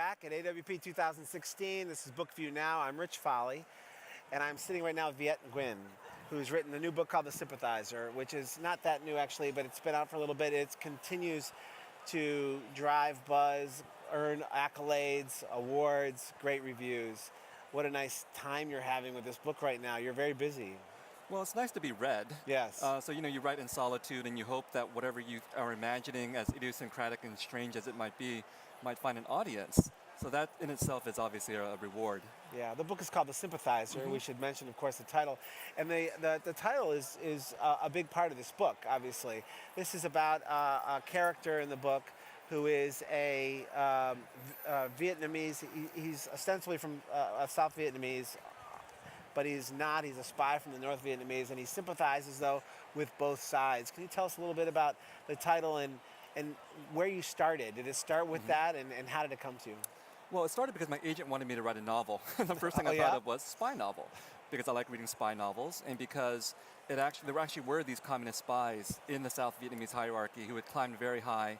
back at AWP 2016. This is Book View Now. I'm Rich Foley, and I'm sitting right now with Viet Nguyen, who's written a new book called The Sympathizer, which is not that new actually, but it's been out for a little bit. It continues to drive buzz, earn accolades, awards, great reviews. What a nice time you're having with this book right now. You're very busy. Well, it's nice to be read. Yes. So, you write in solitude and you hope that whatever you are imagining, as idiosyncratic and strange as it might be, might find an audience. So that in itself is obviously a reward. Yeah, the book is called The Sympathizer. Mm-hmm. We should mention, of course, the title. And the title is a big part of this book, obviously. This is about a character in the book who is a Vietnamese. He's ostensibly from South Vietnamese, but he's not. He's a spy from the North Vietnamese, and he sympathizes, though, with both sides. Can you tell us a little bit about the title and where you started? Did it start with that, and how did it come to you? Well, it started because my agent wanted me to write a novel. The first thing I thought of was spy novel, because I like reading spy novels, and because there actually were these communist spies in the South Vietnamese hierarchy who had climbed very high,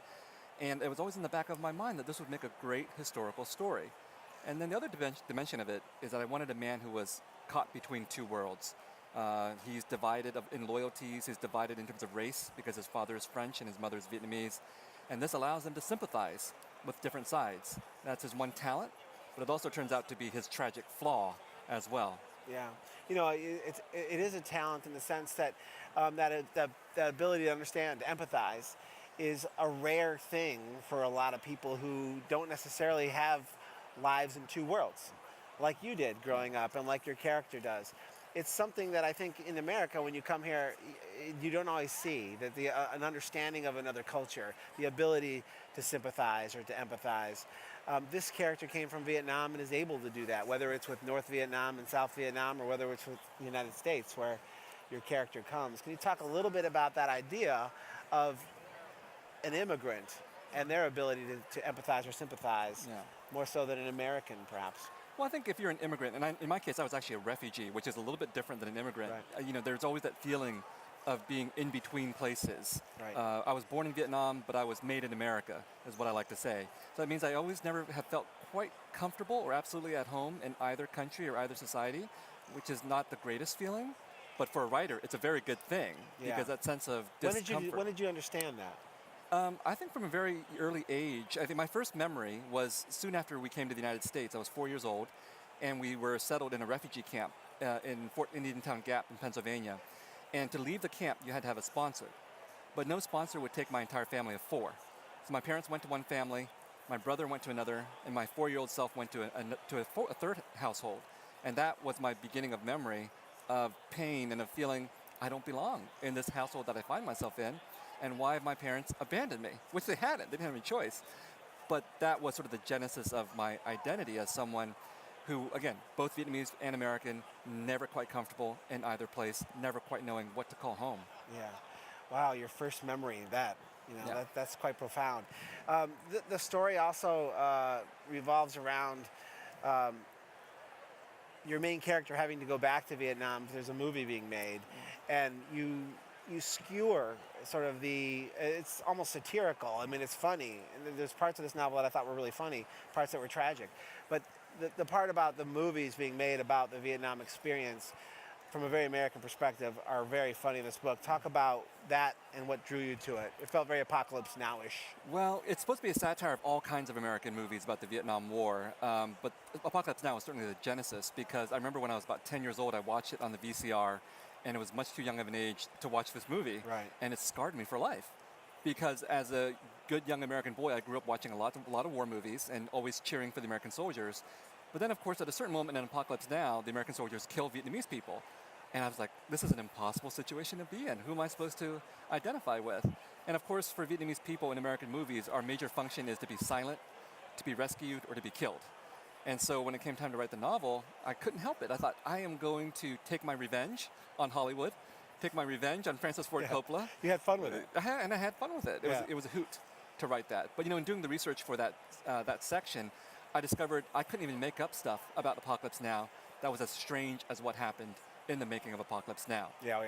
and it was always in the back of my mind that this would make a great historical story. And then the other dimension of it is that I wanted a man who was caught between two worlds. He's divided in loyalties, he's divided in terms of race because his father is French and his mother is Vietnamese. And this allows him to sympathize with different sides. That's his one talent, but it also turns out to be his tragic flaw as well. Yeah, it is a talent in the sense that that ability to understand, to empathize, is a rare thing for a lot of people who don't necessarily have lives in two worlds, like you did growing up and like your character does. It's something that I think in America, when you come here, you don't always see, that an understanding of another culture, the ability to sympathize or to empathize. This character came from Vietnam and is able to do that, whether it's with North Vietnam and South Vietnam or whether it's with the United States, where your character comes. Can you talk a little bit about that idea of an immigrant and their ability to empathize or sympathize, more so than an American, perhaps? Well, I think if you're an immigrant, and in my case, I was actually a refugee, which is a little bit different than an immigrant. Right. There's always that feeling of being in between places. Right. I was born in Vietnam, but I was made in America, is what I like to say. So that means I always never have felt quite comfortable or absolutely at home in either country or either society, which is not the greatest feeling. But for a writer, it's a very good thing, because that sense of discomfort. When did you understand that? I think from a very early age. I think my first memory was soon after we came to the United States. I was 4 years old, and we were settled in a refugee camp in Fort Indian Town Gap in Pennsylvania. And to leave the camp, you had to have a sponsor. But no sponsor would take my entire family of four. So my parents went to one family, my brother went to another, and my 4-year-old self went to a third household. And that was my beginning of memory of pain and of feeling I don't belong in this household that I find myself in, and why my parents abandoned me, which they hadn't. They didn't have any choice. But that was sort of the genesis of my identity as someone who, again, both Vietnamese and American, never quite comfortable in either place, never quite knowing what to call home. Yeah. Wow, your first memory of that. That's quite profound. The story also revolves around your main character having to go back to Vietnam. There's a movie being made, and you skewer sort of it's almost satirical. I mean, it's funny. And there's parts of this novel that I thought were really funny, parts that were tragic. But the part about the movies being made about the Vietnam experience from a very American perspective are very funny in this book. Talk about that and what drew you to it. It felt very Apocalypse Now-ish. Well, it's supposed to be a satire of all kinds of American movies about the Vietnam War, but Apocalypse Now is certainly the genesis, because I remember when I was about 10 years old, I watched it on the VCR, and it was much too young of an age to watch this movie, and it scarred me for life. Because as a good young American boy, I grew up watching a lot of war movies and always cheering for the American soldiers. But then, of course, at a certain moment in Apocalypse Now, the American soldiers kill Vietnamese people. And I was like, this is an impossible situation to be in. Who am I supposed to identify with? And of course, for Vietnamese people in American movies, our major function is to be silent, to be rescued, or to be killed. And so when it came time to write the novel, I couldn't help it. I thought, I am going to take my revenge on Hollywood, take my revenge on Francis Ford Coppola. You had fun with it. I had fun with it. It was a hoot to write that. But in doing the research for that section, I discovered I couldn't even make up stuff about Apocalypse Now that was as strange as what happened in the making of Apocalypse Now. Yeah.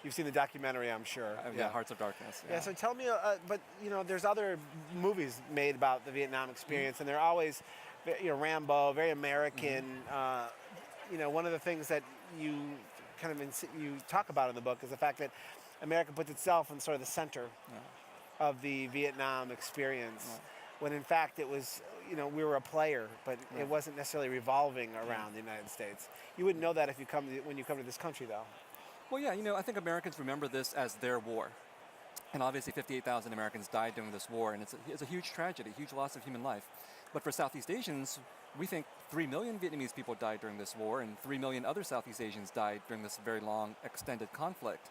You've seen the documentary, I'm sure. Hearts of Darkness. Yeah, so tell me, but there's other movies made about the Vietnam experience, and they're always Rambo, very American. One of the things that you you talk about in the book is the fact that America puts itself in sort of the center of the Vietnam experience, when in fact it was, we were a player, but it wasn't necessarily revolving around the United States. You wouldn't know that if when you come to this country, though. Well, yeah, I think Americans remember this as their war. And obviously 58,000 Americans died during this war, and it's a huge tragedy, huge loss of human life. But for Southeast Asians, we think 3 million Vietnamese people died during this war, and 3 million other Southeast Asians died during this very long, extended conflict.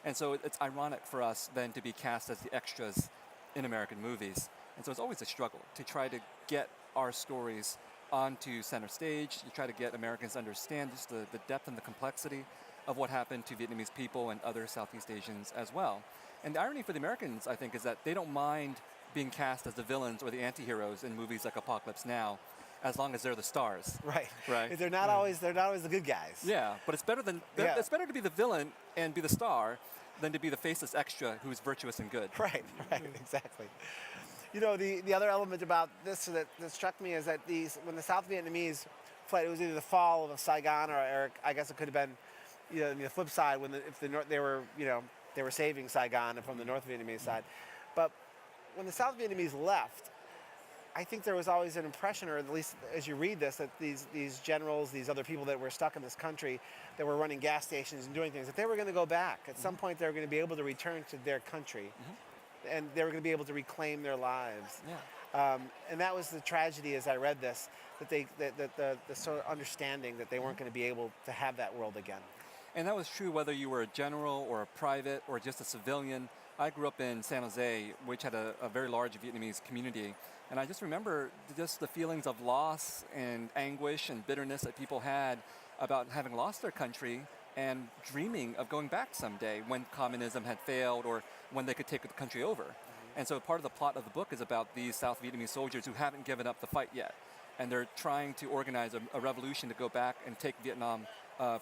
And so it's ironic for us then to be cast as the extras in American movies. And so it's always a struggle to try to get our stories onto center stage, to try to get Americans to understand just the depth and the complexity of what happened to Vietnamese people and other Southeast Asians as well. And the irony for the Americans, I think, is that they don't mind being cast as the villains or the anti-heroes in movies like Apocalypse Now, as long as they're the stars. Right. Right. They're not always the good guys. Yeah, but it's better it's better to be the villain and be the star than to be the faceless extra who's virtuous and good. Right, exactly. The other element about this that struck me is that when the South Vietnamese fled, it was either the fall of Saigon or I guess it could have been, the flip side when they were saving Saigon from the North Vietnamese side. But when the South Vietnamese left, I think there was always an impression, or at least as you read this, that these generals, these other people that were stuck in this country, that were running gas stations and doing things, that they were going to go back. At some point, they were going to be able to return to their country, and they were going to be able to reclaim their lives. Yeah. And that was the tragedy as I read this, that the sort of understanding that they weren't going to be able to have that world again. And that was true whether you were a general or a private or just a civilian. I grew up in San Jose, which had a very large Vietnamese community. And I just remember just the feelings of loss and anguish and bitterness that people had about having lost their country and dreaming of going back someday when communism had failed or when they could take the country over. And so part of the plot of the book is about these South Vietnamese soldiers who haven't given up the fight yet. And they're trying to organize a revolution to go back and take Vietnam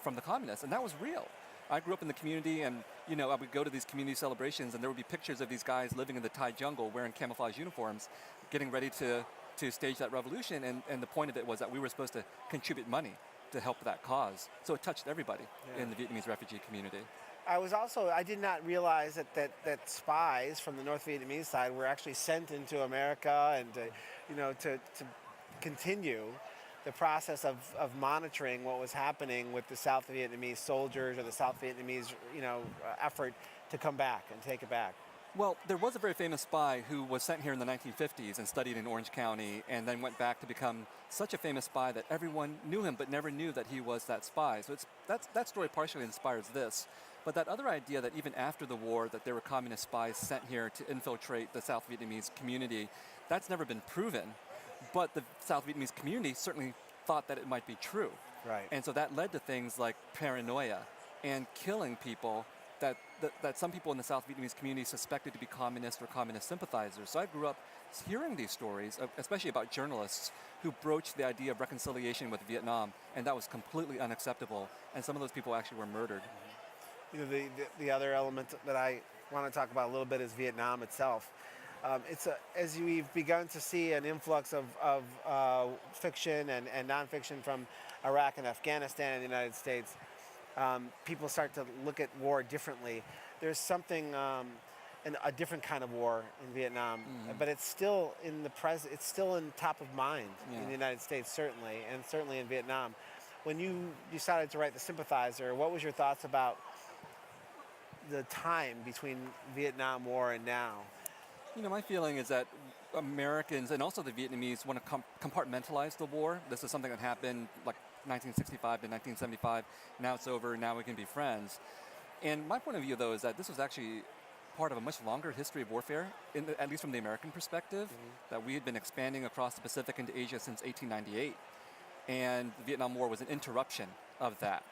from the communists. And that was real. I grew up in the community, and I would go to these community celebrations, and there would be pictures of these guys living in the Thai jungle wearing camouflage uniforms, getting ready to stage that revolution. And the point of it was that we were supposed to contribute money to help that cause. So it touched everybody in the Vietnamese refugee community. I did not realize that spies from the North Vietnamese side were actually sent into America and to continue the process of monitoring what was happening with the South Vietnamese soldiers or the South Vietnamese effort to come back and take it back. Well, there was a very famous spy who was sent here in the 1950s and studied in Orange County and then went back to become such a famous spy that everyone knew him but never knew that he was that spy. So that story partially inspires this. But that other idea that even after the war that there were communist spies sent here to infiltrate the South Vietnamese community, that's never been proven. But the South Vietnamese community certainly thought that it might be true. Right. And so that led to things like paranoia and killing people that some people in the South Vietnamese community suspected to be communist or communist sympathizers. So I grew up hearing these stories, especially about journalists who broached the idea of reconciliation with Vietnam, and that was completely unacceptable. And some of those people actually were murdered. The other element that I want to talk about a little bit is Vietnam itself. As we've begun to see an influx of fiction and nonfiction from Iraq and Afghanistan and the United States, people start to look at war differently. There's something, a different kind of war in Vietnam, but it's still in the present. It's still in top of mind in the United States, certainly, and certainly in Vietnam. When you decided to write The Sympathizer, what was your thoughts about the time between Vietnam War and now? My feeling is that Americans and also the Vietnamese want to compartmentalize the war. This is something that happened like 1965 to 1975. Now it's over. Now we can be friends. And my point of view, though, is that this was actually part of a much longer history of warfare, at least from the American perspective, that we had been expanding across the Pacific into Asia since 1898. And the Vietnam War was an interruption of that.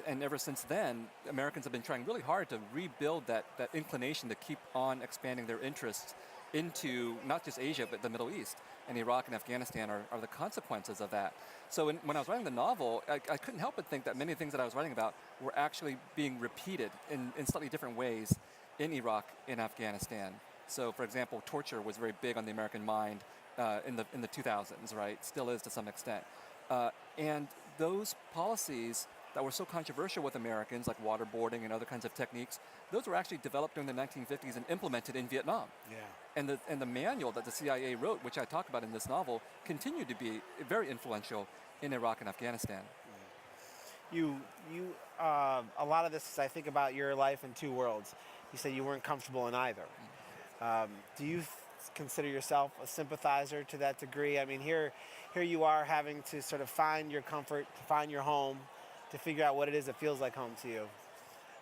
And ever since then, Americans have been trying really hard to rebuild that inclination to keep on expanding their interests into not just Asia, but the Middle East. And Iraq and Afghanistan are the consequences of that. So when I was writing the novel, I couldn't help but think that many things that I was writing about were actually being repeated in slightly different ways in Iraq and Afghanistan. So, for example, torture was very big on the American mind in the 2000s, right? Still is to some extent. And those policies that were so controversial with Americans, like waterboarding and other kinds of techniques, those were actually developed during the 1950s and implemented in Vietnam. Yeah. And the manual that the CIA wrote, which I talk about in this novel, continued to be very influential in Iraq and Afghanistan. A lot of this, I think about your life in two worlds. You said you weren't comfortable in either. Do you consider yourself a sympathizer to that degree? I mean, here you are having to sort of find your comfort, to find your home, to figure out what it is that feels like home to you,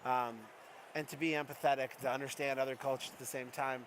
and to be empathetic, to understand other cultures at the same time.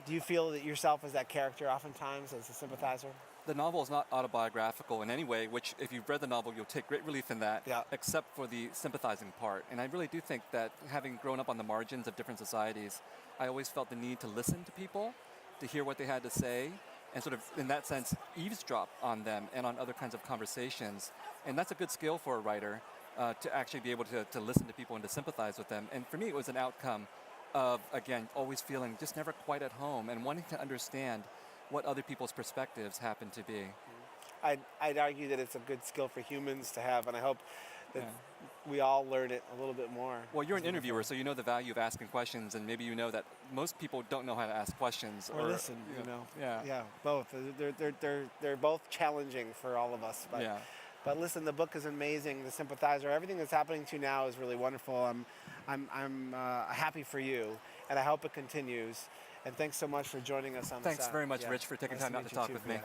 Do you feel that yourself as that character oftentimes, as a sympathizer? The novel is not autobiographical in any way, which if you've read the novel, you'll take great relief in that, Yeah. except for the sympathizing part. And I really do think that having grown up on the margins of different societies, I always felt the need to listen to people, to hear what they had to say, and sort of, in that sense, eavesdrop on them and on other kinds of conversations. And that's a good skill for a writer, to actually be able to listen to people and to sympathize with them. And for me, it was an outcome of, again, always feeling just never quite at home and wanting to understand what other people's perspectives happen to be. I'd argue that it's a good skill for humans to have, and I hope that Yeah. we all learn it a little bit more. Well, you're an interviewer, so you know the value of asking questions, and maybe you know that most people don't know how to ask questions. Or listen, you know. Yeah. Yeah, both. They're both challenging for all of us. But, Yeah. but listen, the book is amazing. The Sympathizer, everything that's happening to you now is really wonderful. I'm happy for you, and I hope it continues. And thanks so much for joining us on Thanks the very much, Rich, for taking time out to talk with me.